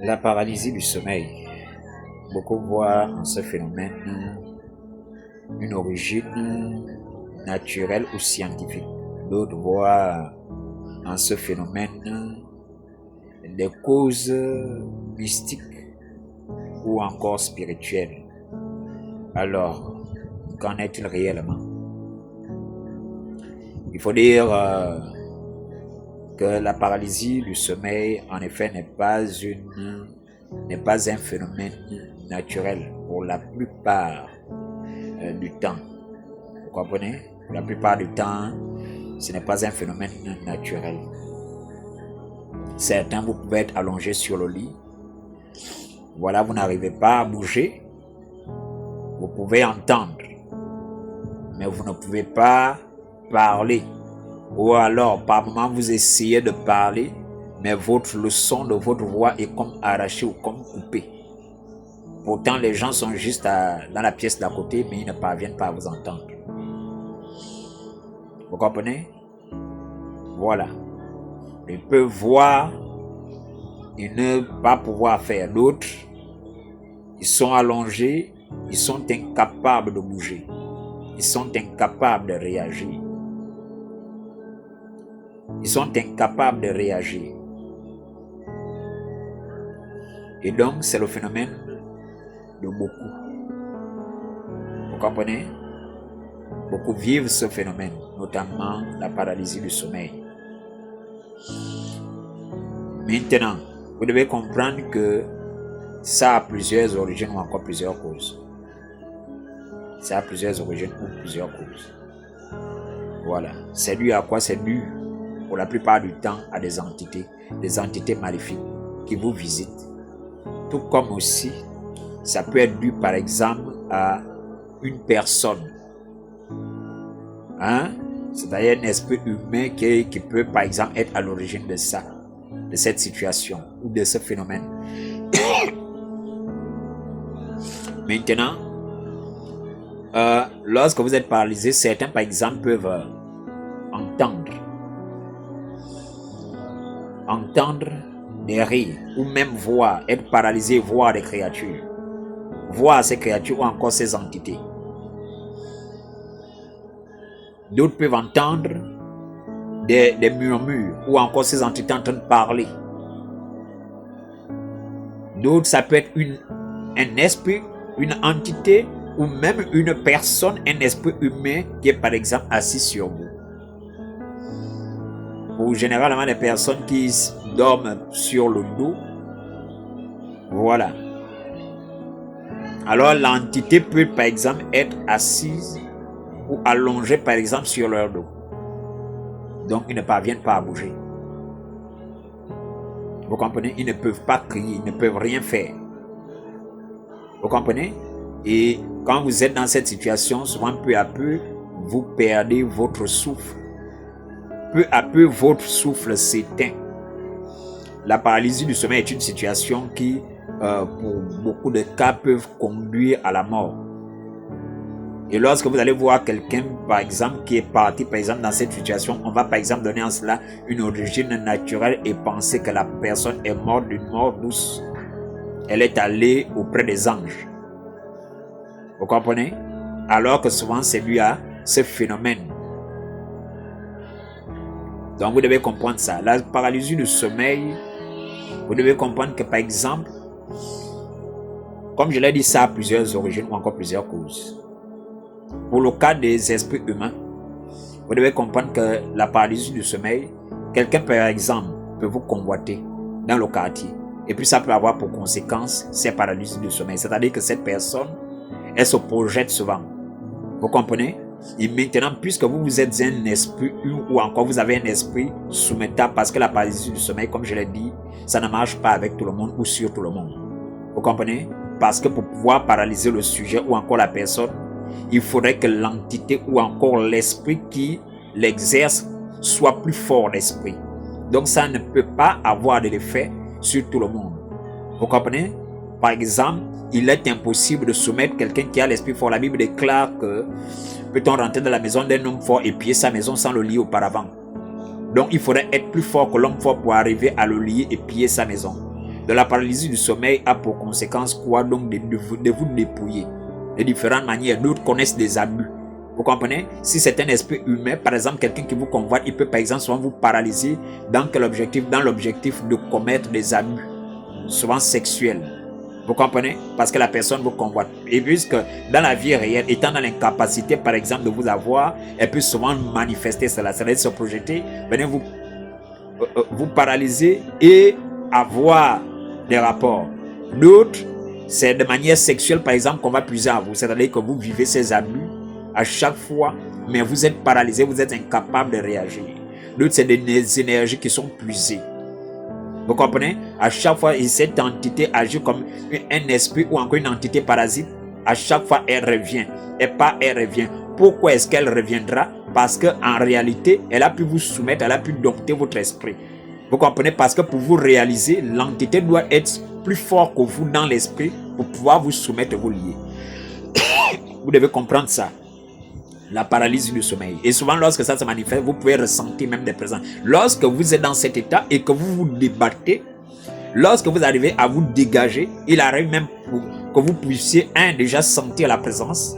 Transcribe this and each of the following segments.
La paralysie du sommeil. Beaucoup voient en ce phénomène une origine naturelle ou scientifique. D'autres voient en ce phénomène des causes mystiques ou encore spirituelles. Alors, qu'en est-il réellement? Il faut dire que la paralysie du sommeil, en effet, n'est pas un phénomène naturel pour la plupart du temps. Vous comprenez? Pour la plupart du temps, ce n'est pas un phénomène naturel. Certains, vous pouvez être allongé sur le lit. Voilà, vous n'arrivez pas à bouger. Vous pouvez entendre, mais vous ne pouvez pas parler. Ou alors, par moment, vous essayez de parler, mais le son de votre voix est comme arraché ou comme coupé. Pourtant, les gens sont juste dans la pièce d'à côté, mais ils ne parviennent pas à vous entendre. Vous comprenez? Voilà. Ils peuvent voir et ne pas pouvoir faire. D'autres, ils sont allongés, ils sont incapables de bouger. Ils sont incapables de réagir. Ils sont incapables de réagir. Et donc, c'est le phénomène de beaucoup. Vous comprenez? Beaucoup vivent ce phénomène, notamment la paralysie du sommeil. Maintenant, vous devez comprendre que ça a plusieurs origines ou encore plusieurs causes. Ça a plusieurs origines ou plusieurs causes. Voilà. C'est dû à quoi? C'est dû, pour la plupart du temps, à des entités maléfiques qui vous visitent. Tout comme aussi, ça peut être dû, par exemple, à une personne. C'est-à-dire un esprit humain qui peut, par exemple, être à l'origine de ça, de cette situation ou de ce phénomène. Maintenant, lorsque vous êtes paralysé, certains, par exemple, peuvent entendre des rires ou même voir, être paralysé, voir des créatures, voir ces créatures ou encore ces entités. D'autres peuvent entendre des murmures ou encore ces entités en train de parler. D'autres, ça peut être un esprit, une entité ou même une personne, un esprit humain qui est par exemple assis sur vous. Ou généralement des personnes qui dorment sur le dos. Voilà. Alors l'entité peut par exemple être assise ou allongée par exemple sur leur dos. Donc ils ne parviennent pas à bouger. Vous comprenez? Ils ne peuvent pas crier, ils ne peuvent rien faire. Vous comprenez? Et quand vous êtes dans cette situation, souvent peu à peu, vous perdez votre souffle. Peu à peu, votre souffle s'éteint. La paralysie du sommeil est une situation qui, pour beaucoup de cas, peuvent conduire à la mort. Et lorsque vous allez voir quelqu'un, par exemple, qui est parti, par exemple, dans cette situation, on va, par exemple, donner en cela une origine naturelle et penser que la personne est morte d'une mort douce. Elle est allée auprès des anges. Vous comprenez? Alors que souvent, c'est dû à ce phénomène. Donc, vous devez comprendre ça. La paralysie du sommeil, vous devez comprendre que, par exemple, comme je l'ai dit, ça a plusieurs origines ou encore plusieurs causes. Pour le cas des esprits humains, vous devez comprendre que la paralysie du sommeil, quelqu'un, par exemple, peut vous convoiter dans le quartier. Et puis, ça peut avoir pour conséquence cette paralysie du sommeil. C'est-à-dire que cette personne, elle se projette souvent. Vous comprenez? Et maintenant, puisque vous êtes un esprit ou encore vous avez un esprit soumettable, parce que la paralysie du sommeil, comme je l'ai dit, ça ne marche pas avec tout le monde ou sur tout le monde. Vous comprenez? Parce que pour pouvoir paralyser le sujet ou encore la personne, il faudrait que l'entité ou encore l'esprit qui l'exerce soit plus fort d'esprit. Donc ça ne peut pas avoir de l'effet sur tout le monde. Vous comprenez? Par exemple, il est impossible de soumettre quelqu'un qui a l'esprit fort. La Bible déclare que peut-on rentrer dans la maison d'un homme fort et piller sa maison sans le lier auparavant? Donc il faudrait être plus fort que l'homme fort pour arriver à le lier et piller sa maison. de la paralysie du sommeil a pour conséquence quoi? Donc de vous dépouiller de différentes manières. D'autres connaissent des abus. Vous comprenez? Si c'est un esprit humain, par exemple, quelqu'un qui vous convoite, il peut par exemple souvent vous paralyser dans quel objectif? Dans l'objectif de commettre des abus, souvent sexuels. Vous comprenez? Parce que la personne vous convoite. Et puisque dans la vie réelle, étant dans l'incapacité, par exemple, de vous avoir, elle peut souvent manifester cela. C'est-à-dire se projeter, venez vous paralyser et avoir des rapports. D'autres, c'est de manière sexuelle, par exemple, qu'on va puiser à vous. C'est-à-dire que vous vivez ces abus à chaque fois, mais vous êtes paralysé, vous êtes incapable de réagir. D'autres, c'est des énergies qui sont puisées. Vous comprenez? À chaque fois, cette entité agit comme un esprit ou encore une entité parasite. À chaque fois, elle revient. Et pas elle revient. Pourquoi est-ce qu'elle reviendra? Parce qu'en réalité, elle a pu vous soumettre, elle a pu dompter votre esprit. Vous comprenez? Parce que pour vous réaliser, l'entité doit être plus fort que vous dans l'esprit pour pouvoir vous soumettre et vous lier. Vous devez comprendre ça. La paralysie du sommeil. Et souvent, lorsque ça se manifeste, vous pouvez ressentir même des présences. Lorsque vous êtes dans cet état et que vous vous débattez, lorsque vous arrivez à vous dégager, il arrive même que vous puissiez, déjà sentir la présence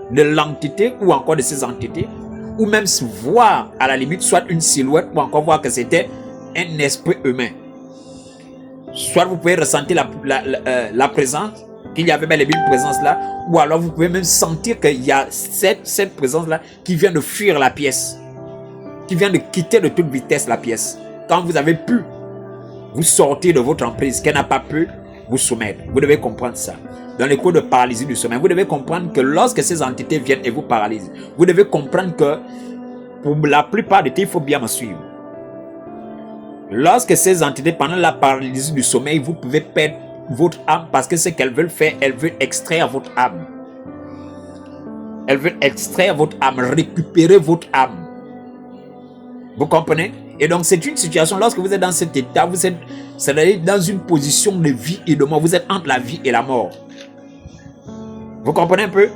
de l'entité ou encore de ces entités, ou même voir à la limite soit une silhouette ou encore voir que c'était un esprit humain. Soit vous pouvez ressentir la présence, qu'il y avait bel et bien une présence là, ou alors vous pouvez même sentir qu'il y a cette présence là qui vient de fuir la pièce, qui vient de quitter de toute vitesse la pièce. Quand vous avez pu vous sortir de votre emprise, qu'elle n'a pas pu vous soumettre. Vous devez comprendre ça. Dans les cours de paralysie du sommeil, vous devez comprendre que lorsque ces entités viennent et vous paralysent, vous devez comprendre que pour la plupart du temps, il faut bien me suivre. Lorsque ces entités, pendant la paralysie du sommeil, vous pouvez perdre votre âme parce que ce qu'elles veulent faire, elles veulent extraire votre âme. Elles veulent extraire votre âme, récupérer votre âme. Vous comprenez? Et donc c'est une situation, lorsque vous êtes dans cet état, vous êtes dans une position de vie et de mort. Vous êtes entre la vie et la mort. Vous comprenez un peu?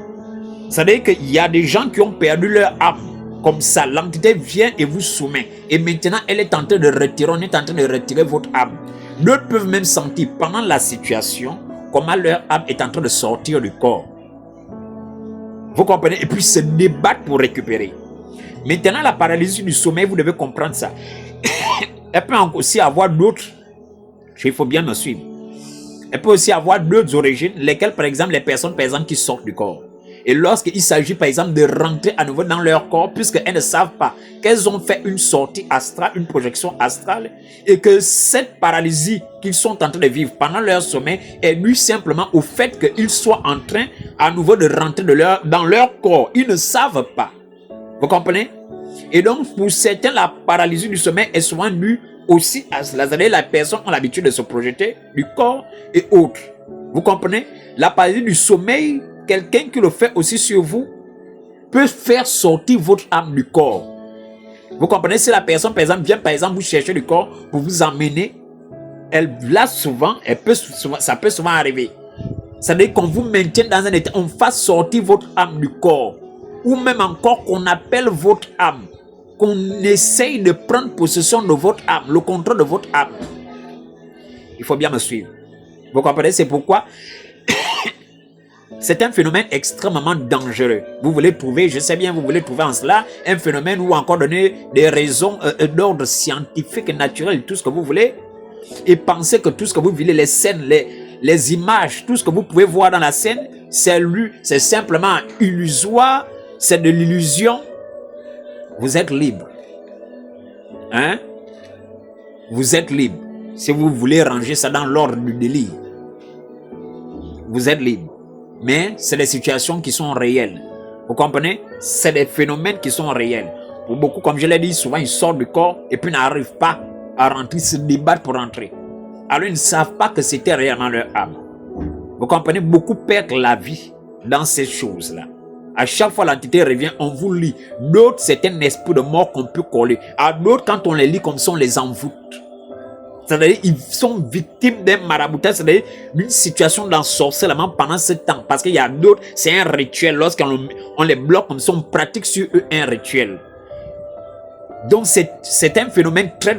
C'est-à-dire qu'il y a des gens qui ont perdu leur âme. Comme ça, l'entité vient et vous soumet. Et maintenant, elle est en train de retirer, on est en train de retirer votre âme. D'autres peuvent même sentir pendant la situation comment leur âme est en train de sortir du corps. Vous comprenez? Et puis se débattre pour récupérer. Maintenant, la paralysie du sommeil, vous devez comprendre ça. Elle peut aussi avoir d'autres. Il faut bien me suivre. Elle peut aussi avoir d'autres origines, lesquelles, par exemple, les personnes, par exemple, qui sortent du corps. Et lorsqu'il s'agit, par exemple, de rentrer à nouveau dans leur corps, puisqu'elles ne savent pas qu'elles ont fait une sortie astrale, une projection astrale, et que cette paralysie qu'ils sont en train de vivre pendant leur sommeil est due simplement au fait qu'ils soient en train à nouveau de rentrer dans leur corps. Ils ne savent pas. Vous comprenez? Et donc, pour certains, la paralysie du sommeil est souvent due aussi à cela. C'est-à-dire, la personne a l'habitude de se projeter du corps et autres. Vous comprenez? La paralysie du sommeil, quelqu'un qui le fait aussi sur vous, peut faire sortir votre âme du corps. Vous comprenez? Si la personne, par exemple, vient, par exemple, vous chercher du corps pour vous emmener, là, souvent, ça peut souvent arriver. C'est-à-dire qu'on vous maintient dans un état, on fasse sortir votre âme du corps. Ou même encore qu'on appelle votre âme. Qu'on essaye de prendre possession de votre âme, le contrôle de votre âme. Il faut bien me suivre. Vous comprenez? C'est pourquoi c'est un phénomène extrêmement dangereux. Vous voulez trouver, je sais bien, vous voulez trouver en cela un phénomène ou encore donner des raisons d'ordre scientifique et naturel, tout ce que vous voulez, et pensez que tout ce que vous voulez, les scènes, les images, tout ce que vous pouvez voir dans la scène, c'est simplement illusoire, c'est de l'illusion. Vous êtes libre. Hein? Vous êtes libre. Si vous voulez ranger ça dans l'ordre du délire, vous êtes libre. Mais c'est des situations qui sont réelles. Vous comprenez? C'est des phénomènes qui sont réels. Pour beaucoup, comme je l'ai dit, souvent ils sortent du corps et puis n'arrivent pas à rentrer, se débattent pour rentrer. Alors ils ne savent pas que c'était réellement leur âme. Vous comprenez? Beaucoup perdent la vie dans ces choses-là. À chaque fois l'entité revient, on vous lit. D'autres, c'est un esprit de mort qu'on peut coller. À d'autres, quand on les lit comme ça, on les envoûte. C'est-à-dire ils sont victimes d'un maraboutage, c'est-à-dire d'une situation d'ensorcellement pendant ce temps. Parce qu'il y a d'autres, c'est un rituel. Lorsqu'on les bloque comme ça, on pratique sur eux un rituel. Donc c'est un phénomène très